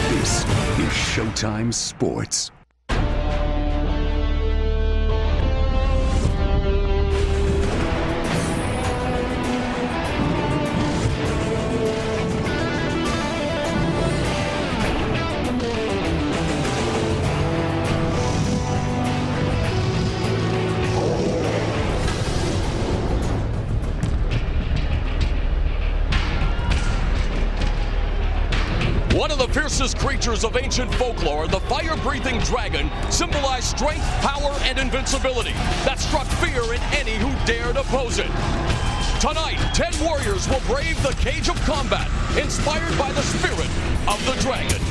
This is Showtime Sports. One of the fiercest creatures of ancient folklore, the fire-breathing dragon, symbolized strength, power, and invincibility that struck fear in any who dared oppose it. Tonight, 10 warriors will brave the cage of combat, inspired by the spirit of the dragon.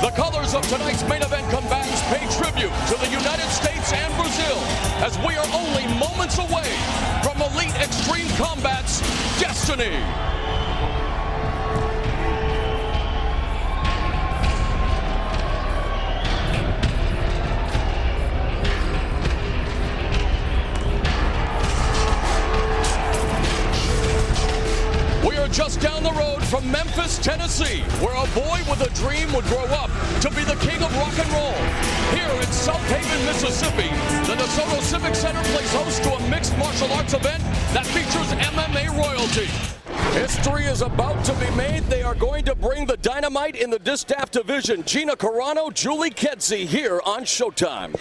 The colors of tonight's main event combatants pay tribute to the United States and Brazil, as we are only moments away from Elite Extreme Combat's destiny. We are just down the road from Memphis, Tennessee, where a boy with a dream would grow up to be the king of rock and roll. Here in South Haven, Mississippi, the DeSoto Civic Center plays host to a mixed martial arts event that features MMA royalty. History is about to be made. They are going to bring the dynamite in the distaff division. Gina Carano, Julie Kedzie here on Showtime.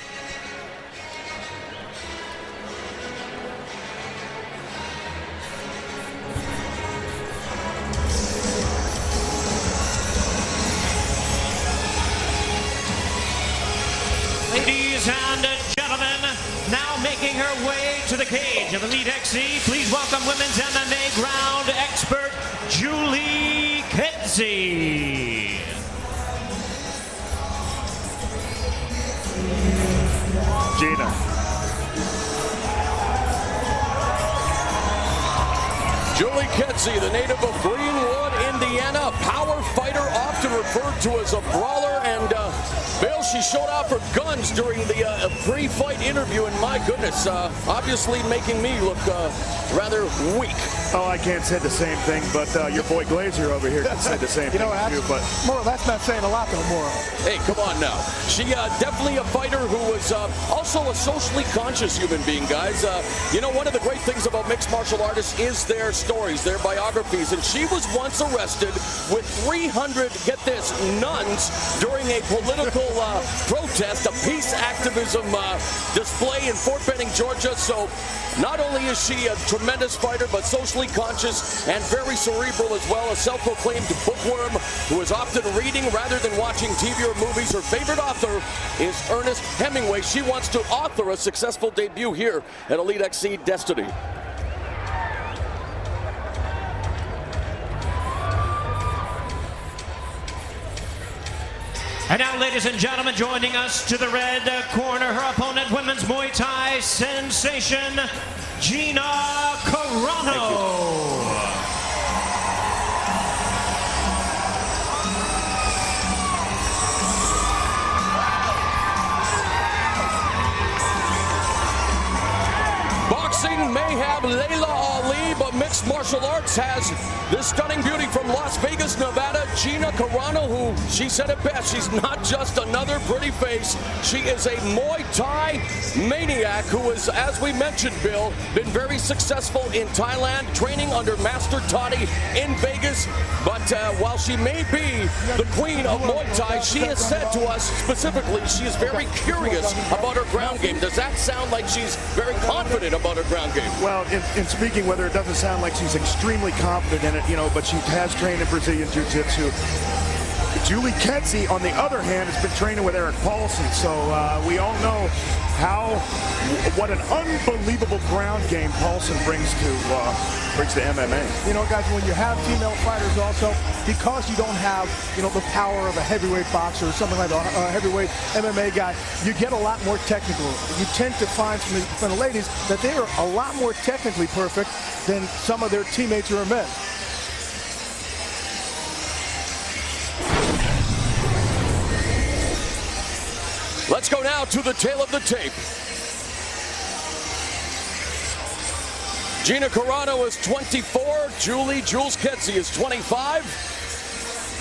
Ladies and gentlemen, now making her way to the cage of Elite XC, please welcome women's MMA ground expert, Julie Kedzie. Gina. Julie Kedzie, the native of Greenwood, Indiana, a power fighter, often referred to as a brawler, and Bill, she showed off her guns during the pre-fight interview, and my goodness, obviously making me look rather weak. Oh, I can't say the same thing, but your boy Glazer over here can say the same thing too. But more, that's not saying a lot, though, more. Hey, come on now. She definitely a fighter who was also a socially conscious human being, guys. You know, one of the great things about mixed martial artists is their stories, their biographies, and she was once arrested with 300, get this, nuns during a political protest, a peace activism display in Fort Benning, Georgia. So not only is she a tremendous fighter, but socially conscious and very cerebral as well, a self-proclaimed bookworm who is often reading rather than watching TV or movies. Her favorite author is Ernest Hemingway. She wants to author a successful debut here at Elite XC Destiny. And now, ladies and gentlemen, joining us to the red corner, her opponent, women's Muay Thai sensation, Gina Carano. Boxing may have Layla Ali, but mixed martial arts has this stunning beauty from Las Vegas, Nevada, Gina Carano, who, she said it best, she's not just another pretty face. She is a Muay Thai maniac who has, as we mentioned, Bill, been very successful in Thailand, training under Master Toddy in Vegas. But while she may be the queen of Muay Thai, she has said to us specifically she is very curious about her ground game. Does that sound like she's very confident about her ground game. Well, in speaking, whether it doesn't sound like she's extremely confident in it, you know, but she has trained in Brazilian Jiu-Jitsu. Julie Kedzie, on the other hand, has been training with Eric Paulson, so we all know what an unbelievable ground game Paulson brings to MMA. You know, guys, when you have female fighters also, because you don't have, you know, the power of a heavyweight boxer or something like a heavyweight MMA guy, you get a lot more technical. You tend to find from the ladies that they are a lot more technically perfect than some of their teammates who are men. Let's go now to the tail of the tape. Gina Carano is 24. Jules Kedzie is 25.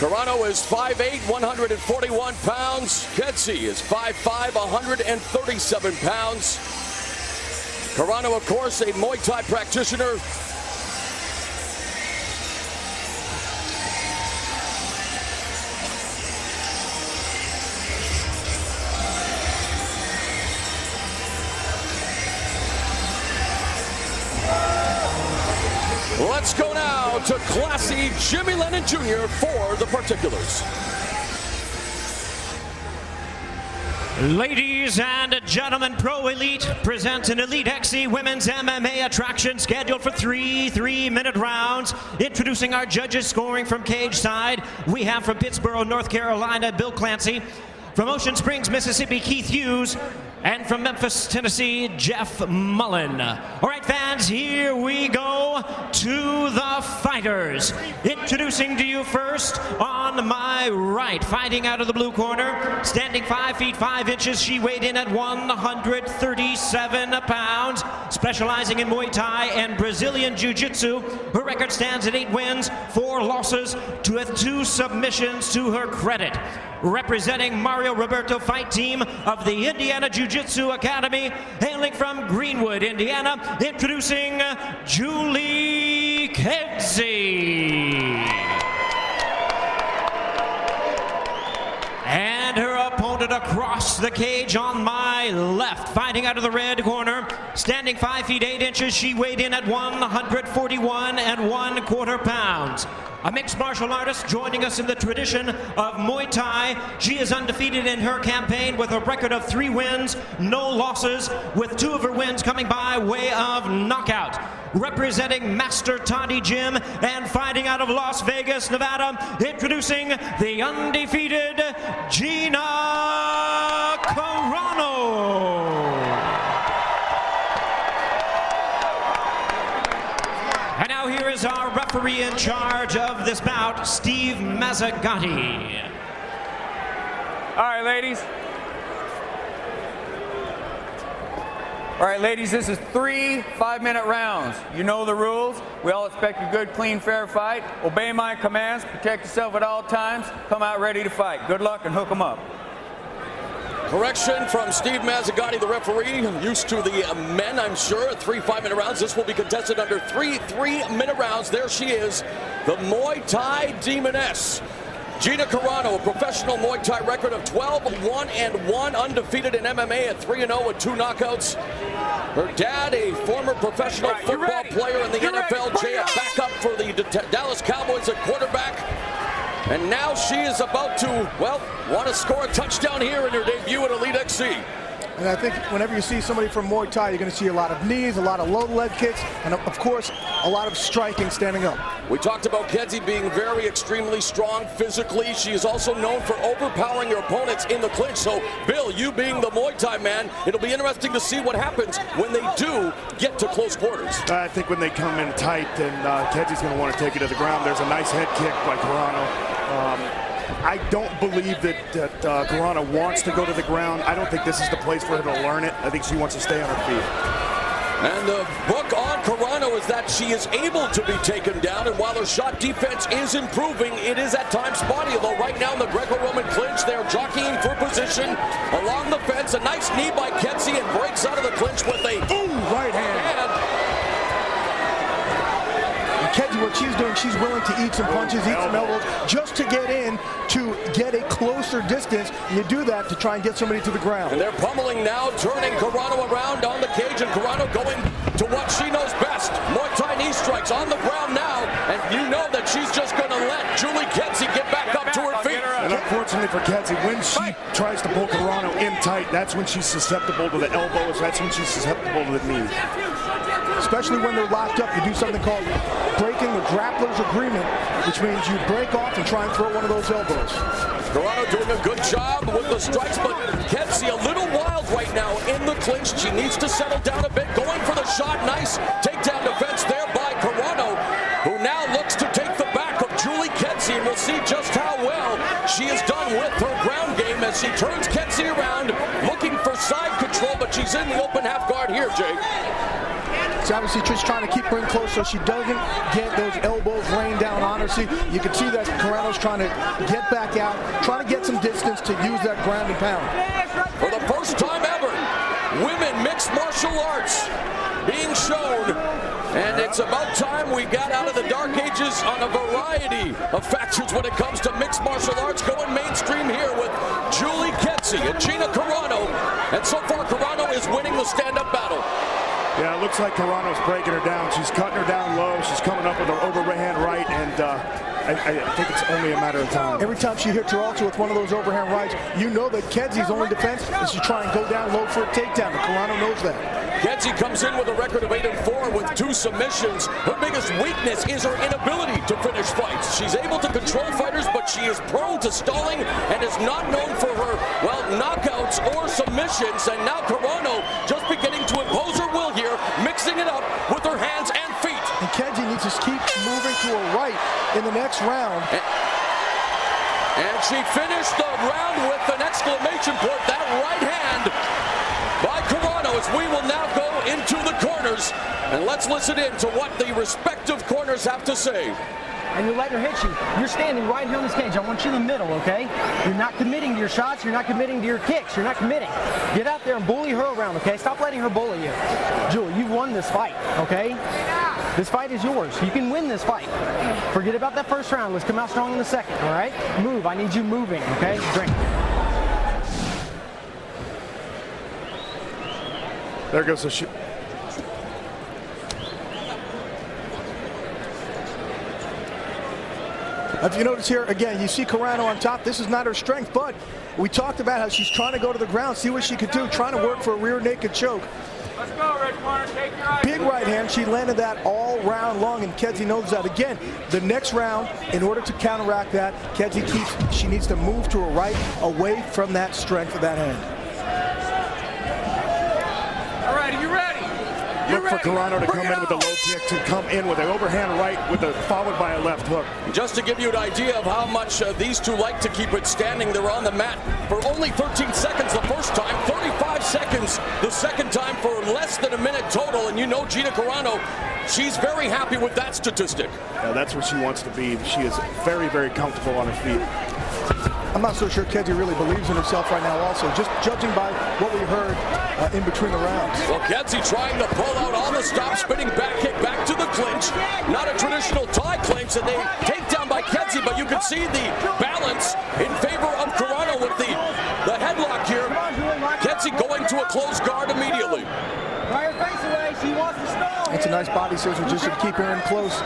Carano is 5'8", 141 pounds. Kedzie is 5'5", 137 pounds. Carano, of course, a Muay Thai practitioner. Let's go now to classy Jimmy Lennon Jr. for the particulars. Ladies and gentlemen, Pro Elite presents an Elite XC Women's MMA attraction scheduled for 3 3-minute rounds. Introducing our judges scoring from cage side. We have from Pittsburgh, North Carolina, Bill Clancy. From Ocean Springs, Mississippi, Keith Hughes. And from Memphis, Tennessee, Jeff Mullen. All right, fans, here we go to the fighters. Introducing to you first, on my right, fighting out of the blue corner, standing 5 feet 5 inches, she weighed in at 137 pounds, specializing in Muay Thai and Brazilian Jiu-Jitsu. Her record stands at 8 wins, 4 losses, with 2 submissions to her credit. Representing Mario Roberto Fight Team of the Indiana Jiu-Jitsu Academy, hailing from Greenwood, Indiana, introducing Julie Kedzie. And her opponent across the cage on my left, fighting out of the red corner, standing 5 feet 8 inches, she weighed in at 141 1/4 pounds. A mixed martial artist joining us in the tradition of Muay Thai. She is undefeated in her campaign with a record of 3 wins, no losses, with 2 of her wins coming by way of knockout. Representing Master Toddy Gym and fighting out of Las Vegas, Nevada, introducing the undefeated Gina Carano. And now here is our referee in charge of this bout, Steve Mazzagatti. All right, ladies. All right, ladies, this is 3 5-minute rounds. You know the rules. We all expect a good, clean, fair fight. Obey my commands. Protect yourself at all times. Come out ready to fight. Good luck and hook 'em up. Correction from Steve Mazzagatti, the referee, used to the men, I'm sure, 3 5-minute rounds. This will be contested under 3 3-minute rounds. There she is, the Muay Thai Demoness. Gina Carano, a professional Muay Thai record of 12-1-1, undefeated in MMA at 3-0 with 2 knockouts. Her dad, a former professional football player in the NFL, a backup for the Dallas Cowboys at quarterback. And now she is about to, well, want to score a touchdown here in her debut at Elite XC. And I think whenever you see somebody from Muay Thai, you're going to see a lot of knees, a lot of low leg kicks, and of course, a lot of striking standing up. We talked about Kedzie being very extremely strong physically. She is also known for overpowering her opponents in the clinch. So, Bill, you being the Muay Thai man, it'll be interesting to see what happens when they do get to close quarters. I think when they come in tight, and Kedie's going to want to take it to the ground. There's a nice head kick by Carano. I don't believe that Carano wants to go to the ground. I don't think this is the place for her to learn it. I think she wants to stay on her feet. And the book on Carano is that she is able to be taken down, and while her shot defense is improving, it is at times spotty. Although right now in the Greco-Roman clinch, they're jockeying for position along the fence. A nice knee by Kedzie, and breaks out of the clinch with a right hand. Kedzie, what she's doing, she's willing to eat some punches, eat some elbows, just to get in, to get a closer distance. And you do that to try and get somebody to the ground. And they're pummeling now, turning Carano around on the cage, and Carano going to what Kedzie, when she tries to pull Carano in tight, that's when she's susceptible to the elbows. That's when she's susceptible to the knees. Especially when they're locked up, you do something called breaking the grappler's agreement, which means you break off and try and throw one of those elbows. Carano doing a good job with the strikes, but Kedzie a little wild right now in the clinch. She needs to settle down a bit, going for the shot. Nice takedown defense there by Carano, who now looks to take the back of Julie Kedzie, and we'll see just how well she is done with her ground game as she turns Kedzie around, looking for side control, but she's in the open half guard here, Jake. It's obviously just trying to keep her in close so she doesn't get those elbows rained down on her. See, you can see that Carano's trying to get back out, trying to get some distance to use that ground and pound. For the first time ever, women mixed martial arts being shown. And it's about time we got out of the dark ages on a variety of factors when it comes to mixed martial arts, going mainstream here with Julie Kedzie and Gina Carano. And so far, Carano is winning the stand-up battle. Yeah, it looks like Carano's breaking her down. She's cutting her down low. She's coming up with her overhand right, and I think it's only a matter of time. Every time she hits her also with one of those overhand rights, you know that Kedzie's only defense is to try and go down low for a takedown, and Carano knows that. Kedzie comes in with a record of 8-4 with 2 submissions. Her biggest weakness is her inability to finish fights. She's able to control fighters, but she is prone to stalling and is not known for her, well, knockouts or submissions. And now Carano just beginning to impose her will here, mixing it up with her hands and feet. And Kedzie needs to keep moving to her right in the next round. And she finished the round with an exclamation point. That right hand by Carano, as we will now go into the corners. And let's listen in to what the respective corners have to say. And you're letting her hit you. You're standing right here on this cage. I want you in the middle, okay? You're not committing to your shots. You're not committing to your kicks. You're not committing. Get out there and bully her around, okay? Stop letting her bully you. Julie, you've won this fight, okay? This fight is yours. You can win this fight. Forget about that first round. Let's come out strong in the second, all right? Move. I need you moving, okay? Drink. There goes the shoot. If you notice here, again, you see Carano on top. This is not her strength, but we talked about how she's trying to go to the ground, see what she could do, trying to work for a rear naked choke. Let's go, Red Corner. Take your right. Big right hand. She landed that all round long, and Kedzie knows that. Again, the next round, in order to counteract that, she needs to move to her right, away from that strength of that hand. All right, are you ready? Look for Carano to come in with a low kick, to come in with an overhand right, followed by a left hook. Just to give you an idea of how much these two like to keep it standing, they're on the mat for only 13 seconds the first time, 35 seconds the second time, for less than a minute total. And you know Gina Carano, she's very happy with that statistic. Yeah, that's where she wants to be. She is very, very comfortable on her feet. I'm not so sure Kedzie really believes in herself right now also, just judging by what we heard in between the rounds. Well, Kedzie trying to pull out all the stops, spinning back kick back to the clinch. Not a traditional tie clinch, and they take down by Kedzie, but you can see the balance in favor of Carano with the headlock here. Kedzie going to a closed guard immediately. It's a nice body scissor just to keep her in close.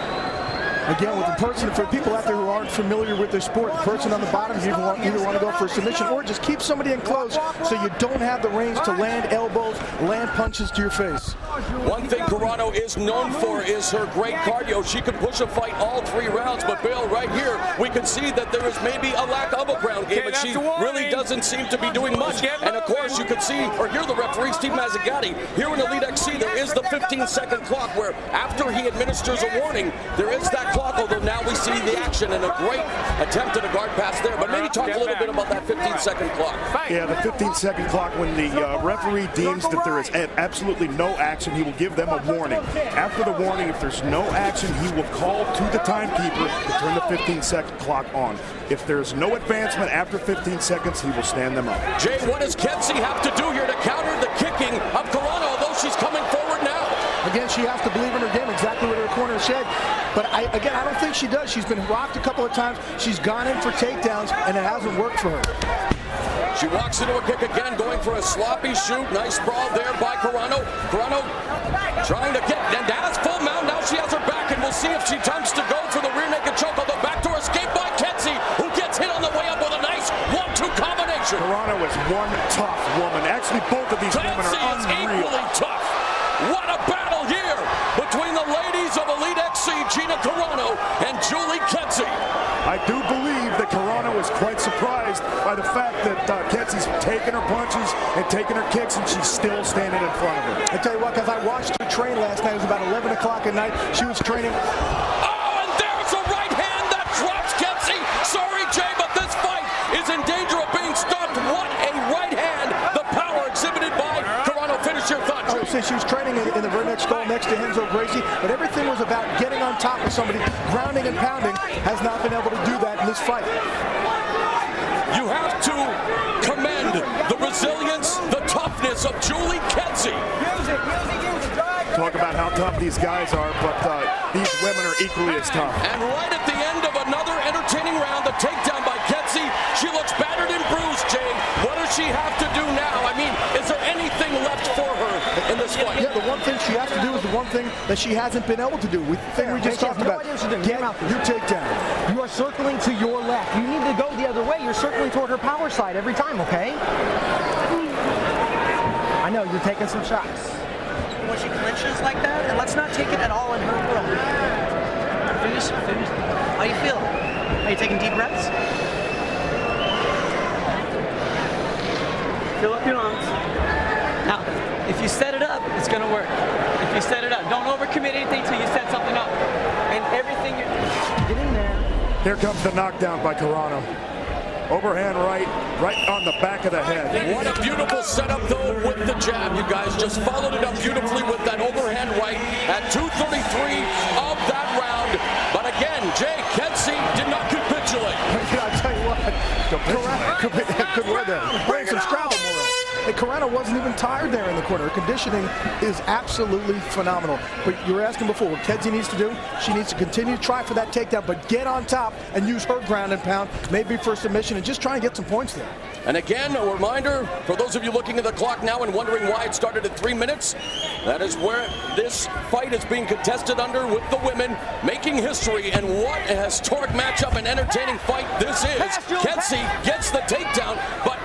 Again, with the person, for people out there who aren't familiar with the sport, the person on the bottom, you either want to go for a submission or just keep somebody in close so you don't have the range to land elbows, land punches to your face. One thing Carano is known for is her great cardio. She can push a fight all 3 rounds, but Bill, right here, we can see that there is maybe a lack of a ground game, and she really doesn't seem to be doing much. And of course, you can see or hear the referee, Steve Mazzagatti, here in Elite XC, there is the 15-second clock where after he administers a warning, there is that clock, although now we see the action and a great attempt at a guard pass there. But maybe talk a little bit about that 15-second clock. Yeah, the 15-second clock, when the referee deems that there is absolutely no action, he will give them a warning. After the warning, if there's no action, he will call to the timekeeper to turn the 15-second clock on. If there's no advancement after 15 seconds, he will stand them up. Jay, what does Kedzie have to do here to counter the kicking of Carano, although she's coming forward now? Again, she has to believe in her game, exactly what her corner said. But I don't think she does. She's been rocked a couple of times. She's gone in for takedowns, and it hasn't worked for her. She walks into a kick again, going for a sloppy shoot. Nice sprawl there by Carano. Carano trying to get, and that's full mount. Now she has her back, and we'll see if she attempts to go for the rear naked choke. Although backdoor escape by Kedzie, who gets hit on the way up with a nice 1-2 by the fact that Kedze's taking her punches and taking her kicks, and she's still standing in front of her. I tell you what, because I watched her train last night. It was about 11 o'clock at night. She was training. Oh, and there's a right hand that drops Kedzie. Sorry, Jay, but this fight is in danger of being stopped. What a right hand. The power exhibited by Carano. Finish your thought, I would say she was training in the redneck stall next to Renzo Gracie, but everything was about getting on top of somebody, grounding and pounding. Has not been able to do that in this fight. You have to commend the resilience, the toughness of Julie Kedzie. Talk about how tough these guys are, but these women are equally as tough. And right at the end of another entertaining round, the takedown by Kedzie. She looks battered and bruised, Jay. What does she have to do now? I mean, is there anything left for her in this fight? Yeah, the one thing she has to do is the one thing that she hasn't been able to do. The thing we just talked about. Get your takedown. You are circling to your left. You need to go the other way. You're circling toward her power side every time, okay? I know, you're taking some shots. When she clinches like that, and let's not take it at all in her will. Finish. How you feel? Are you taking deep breaths? Fill up your lungs. Now, if you set it up, it's gonna work. If you set it up, don't overcommit anything till you set something up. And everything get in there. Here comes the knockdown by Carano. Overhand right on the back of the head. What a beautiful setup, though, with the jab. You guys just followed it up beautifully with that overhand right at 2:33 of that round. But again, Jay, Kedzie did not capitulate. I'll tell you what, good word there. Bring some scrabble more. And Carano wasn't even tired there in the corner. Her conditioning is absolutely phenomenal. But you were asking before, what Kedzie needs to do, she needs to continue to try for that takedown, but get on top and use her ground and pound, maybe for submission, and just try and get some points there. And again, a reminder, for those of you looking at the clock now and wondering why it started at 3 minutes, that is where this fight is being contested under with the women, making history, and what a historic matchup and entertaining fight this is. Kedzie gets the takedown, but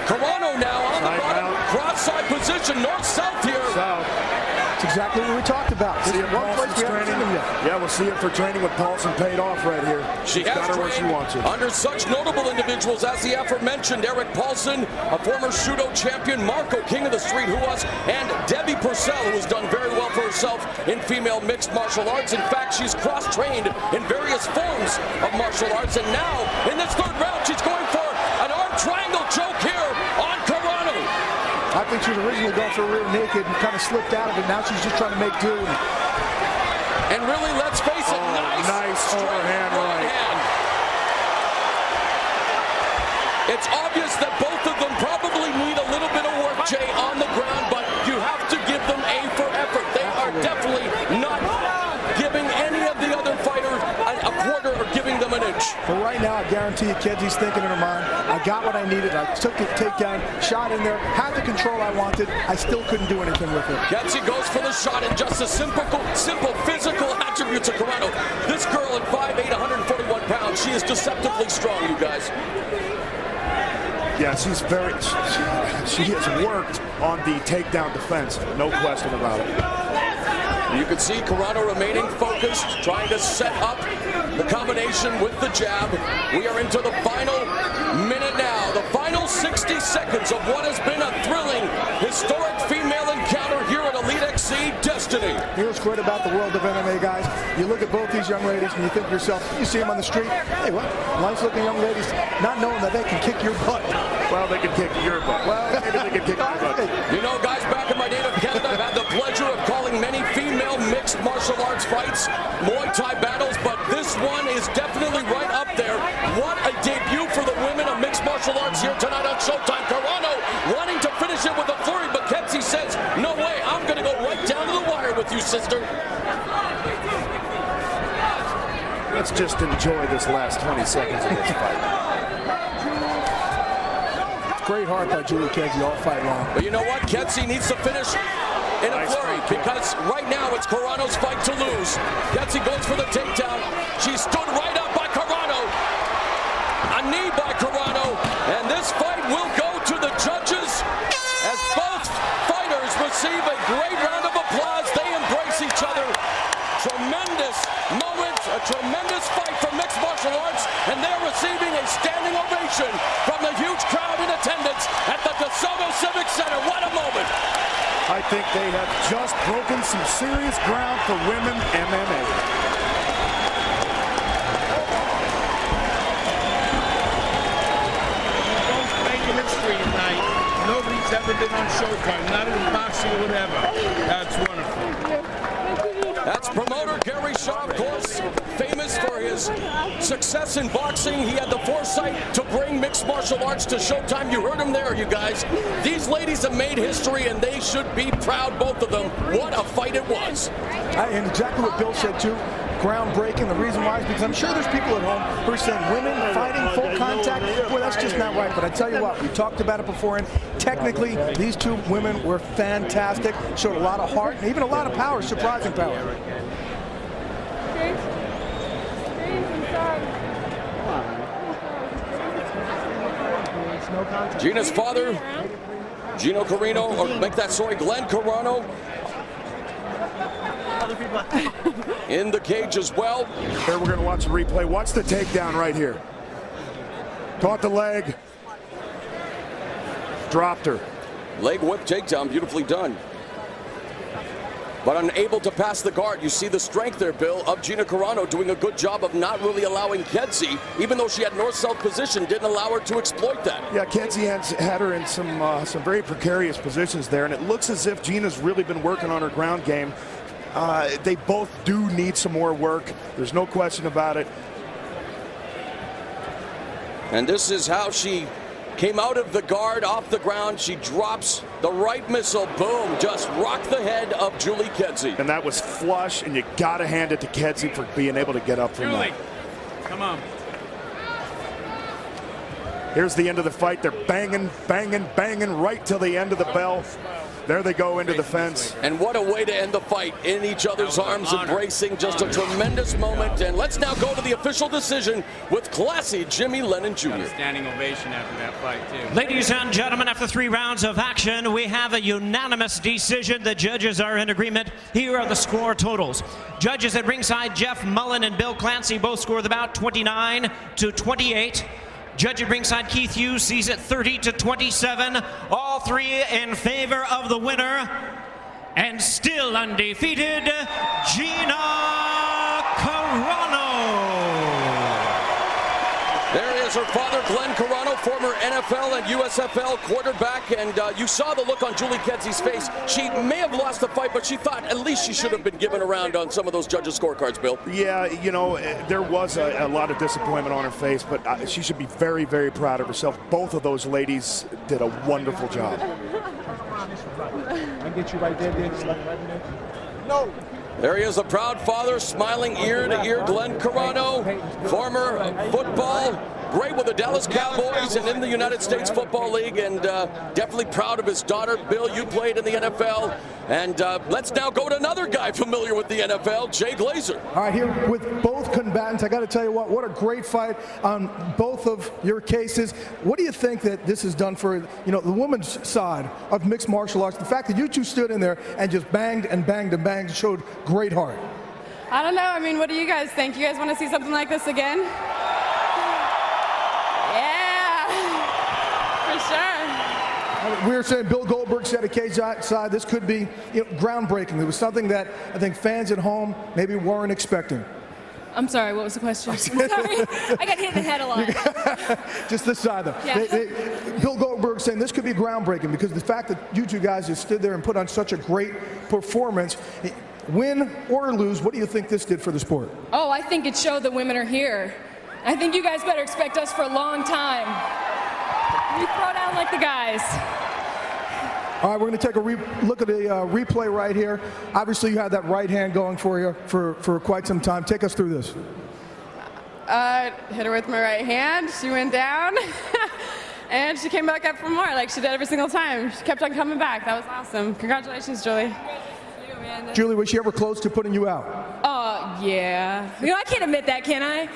Carano now on the bottom, cross-side position, north-south here. South. That's exactly what we talked about. This is one place we haven't seen him yet. Yeah, we'll see it for training with Paulson paid off right here. She She's has got her where she wants trained it. under such notable individuals as the aforementioned Eric Paulson, a former Shudo champion, Marco, King of the Street, who was, and Debbie Purcell, who has done very well for herself in female mixed martial arts. In fact, she's cross-trained in various forms of martial arts, and now, in this third round, she's going for an arm triangle choke here on Carano. I think she was originally going for a rear naked and kind of slipped out of it. Now she's just trying to make do. And really, let's face it, nice overhand right. It's obvious that both of them probably need a little bit of work, Jay, on the ground, but you have to give them A for effort. They are definitely not giving any of the other fighters a quarter or giving them an inch. But right now, I guarantee you, Kedze's thinking in her mind, I got what I needed. I took the takedown, shot in there, had the control I wanted. I still couldn't do anything with it. Kedzie goes for the shot, and just the simple physical attributes of Carano. This girl at 5'8", 141 pounds, she is deceptively strong, you guys. Yeah, she has worked on the takedown defense, no question about it. You can see Carano remaining focused, trying to set up the combination with the jab. We are into the final minute now, the final 60 seconds of what has been a thrilling, historic female encounter here at Elite XC Destiny. You know what's great about the world of MMA, guys? You look at both these young ladies and you think to yourself, you see them on the street, hey, what? Nice-looking young ladies, not knowing that they can kick your butt. Well, they can kick your butt. Well, maybe they can kick my butt. You know, guys, back in my native Canada, I've had the pleasure of calling many female mixed martial arts fights, Muay Thai battles, but this one is definitely right up there. What a debut for the women of mixed martial arts here tonight on Showtime. Carano wanting to finish it with a flurry, but Kedzie says, no way, I'm going to go right down to the wire with you, sister. Let's just enjoy this last 20 seconds of this fight. Great heart by Julie Kedzie all fight long. But you know what? Kedzie needs to finish in a flurry because right now it's Carano's fight to lose. Kedzie goes for the takedown. She stood right up by Carano. A knee by Carano. And this fight will go to the judges as both fighters receive a great round of applause. They embrace each other. Tremendous moment, a tremendous fight for mixed martial arts, and they're receiving a standing ovation think they have just broken some serious ground for women MMA. Making history tonight. Nobody's ever been on Showtime, not in boxing or whatever. That's wonderful. That's promoter Gary Shaw, of course, famous for his success in boxing. He had the foresight to bring mixed martial arts to Showtime. You heard him there, you guys. These ladies have made history, and they should be proud, both of them. What a fight it was. And exactly what Bill said, too. Groundbreaking. The reason why is because I'm sure there's people at home who are saying women fighting full contact. Boy, that's just not right. But I tell you what, we talked about it before, and technically these two women were fantastic. Showed a lot of heart and even a lot of power, surprising power. Gina's father, Gino Carano, or make that sorry, Glenn Carano, in the cage as well. Here we're going to watch the replay. Watch the takedown right here. Caught the leg. Dropped her. Leg whip takedown, beautifully done. But unable to pass the guard. You see the strength there, Bill, of Gina Carano doing a good job of not really allowing Kedzie, even though she had north-south position, didn't allow her to exploit that. Yeah, Kedzie had her in some very precarious positions there, and it looks as if Gina's really been working on her ground game. They both do need some more work. There's no question about it. And this is how she came out of the guard, off the ground. She drops the right missile. Boom. Just rocked the head of Julie Kedzie. And that was flush, and you got to hand it to Kedzie for being able to get up from that. Come on. Here's the end of the fight. They're banging, banging, banging right till the end of the bell. There they go into the fence. And what a way to end the fight, in each other's arms, embracing. Just a tremendous moment. And let's now go to the official decision with classy Jimmy Lennon Jr. Standing ovation after that fight, too. Ladies and gentlemen, after 3 rounds of action, we have a unanimous decision. The judges are in agreement. Here are the score totals. Judges at ringside, Jeff Mullen and Bill Clancy both score the bout 29-28. Judge at ringside, Keith Hughes, sees it 30-27. All three in favor of the winner. And still undefeated, Gina Carano. There is her father, Glenn Carano, former NFL and USFL quarterback. And you saw the look on Julie Kedzie's face. She may have lost the fight, but she thought at least she should have been given a round on some of those judges' scorecards, Bill. Yeah, you know, there was a lot of disappointment on her face, but she should be very, very proud of herself. Both of those ladies did a wonderful job. I get you right there, dude. No. There he is, a proud father, smiling ear to ear. Glenn Carano, former football, great with the Dallas Cowboys and in the United States Football League, and definitely proud of his daughter. Bill, you played in the NFL, and let's now go to another guy familiar with the NFL, Jay Glazer. All right, here with both combatants, I got to tell you what a great fight on both of your cases. What do you think that this has done for, you know, the women's side of mixed martial arts? The fact that you two stood in there and just banged and banged and banged showed great heart. I don't know. I mean, what do you guys think? You guys want to see something like this again? Yeah, for sure. We were saying, Bill Goldberg said at Cage side, this could be, you know, groundbreaking. It was something that I think fans at home maybe weren't expecting. I'm sorry, what was the question? I'm sorry, I got hit in the head a lot. Just this side, though. Yeah. Bill Goldberg saying this could be groundbreaking because the fact that you two guys just stood there and put on such a great performance, win or lose, what do you think this did for the sport? Oh, I think it showed that women are here. I think you guys better expect us for a long time. We throw down like the guys. All right, we're going to take a look at the replay right here. Obviously, you had that right hand going for you for quite some time. Take us through this. Hit her with my right hand. She went down. And she came back up for more, like she did every single time. She kept on coming back. That was awesome. Congratulations, Julie. Julie, was she ever close to putting you out? Yeah. You know, I can't admit that, can I?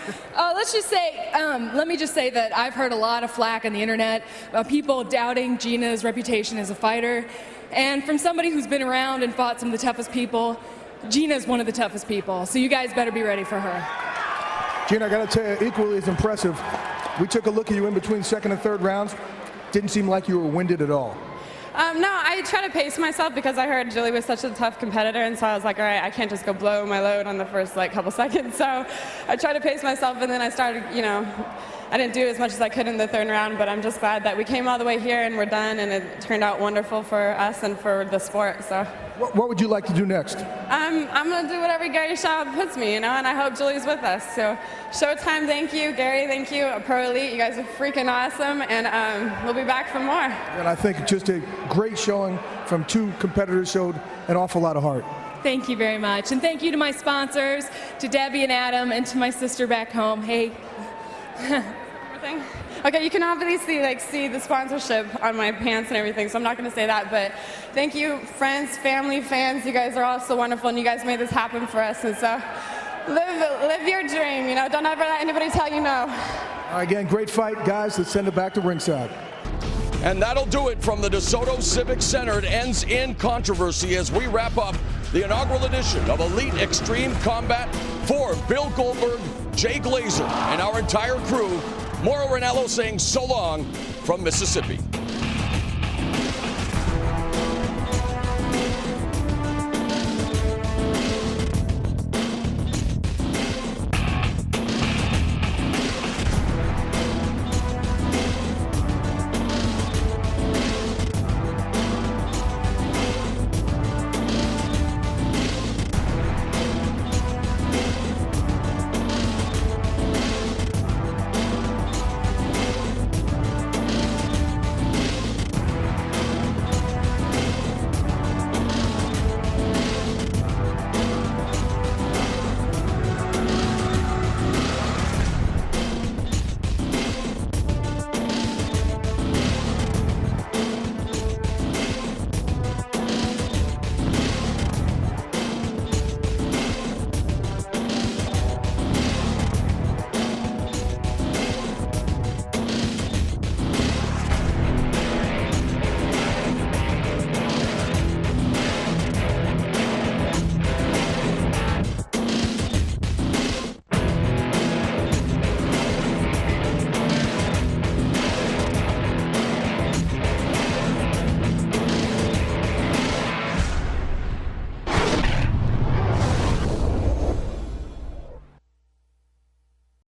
Let's just say, let me just say that I've heard a lot of flack on the internet about people doubting Gina's reputation as a fighter. And from somebody who's been around and fought some of the toughest people, Gina's one of the toughest people. So you guys better be ready for her. Gina, I got to tell you, equally as impressive. We took a look at you in between second and third rounds. Didn't seem like you were winded at all. No, I try to pace myself because I heard Julie was such a tough competitor, and so I was like, all right, I can't just go blow my load on the first couple seconds. So I tried to pace myself, and then I started, I didn't do as much as I could in the third round, but I'm just glad that we came all the way here and we're done, and it turned out wonderful for us and for the sport. So. What would you like to do next? I'm going to do whatever Gary Shaw puts me, and I hope Julie's with us. So Showtime, thank you. Gary, thank you. Pro Elite, you guys are freaking awesome, and we'll be back for more. And I think just a great showing from two competitors, showed an awful lot of heart. Thank you very much. And thank you to my sponsors, to Debbie and Adam, and to my sister back home. Hey. Okay, you can obviously see the sponsorship on my pants and everything, so I'm not going to say that, but thank you, friends, family, fans. You guys are all so wonderful, and you guys made this happen for us, and so live your dream, don't ever let anybody tell you no. Again, great fight, guys. Let's send it back to ringside. And that'll do it from the DeSoto Civic Center. It ends in controversy as we wrap up the inaugural edition of Elite Extreme Combat. For Bill Goldberg, Jay Glazer, and our entire crew, Mauro Ranallo saying so long from Mississippi.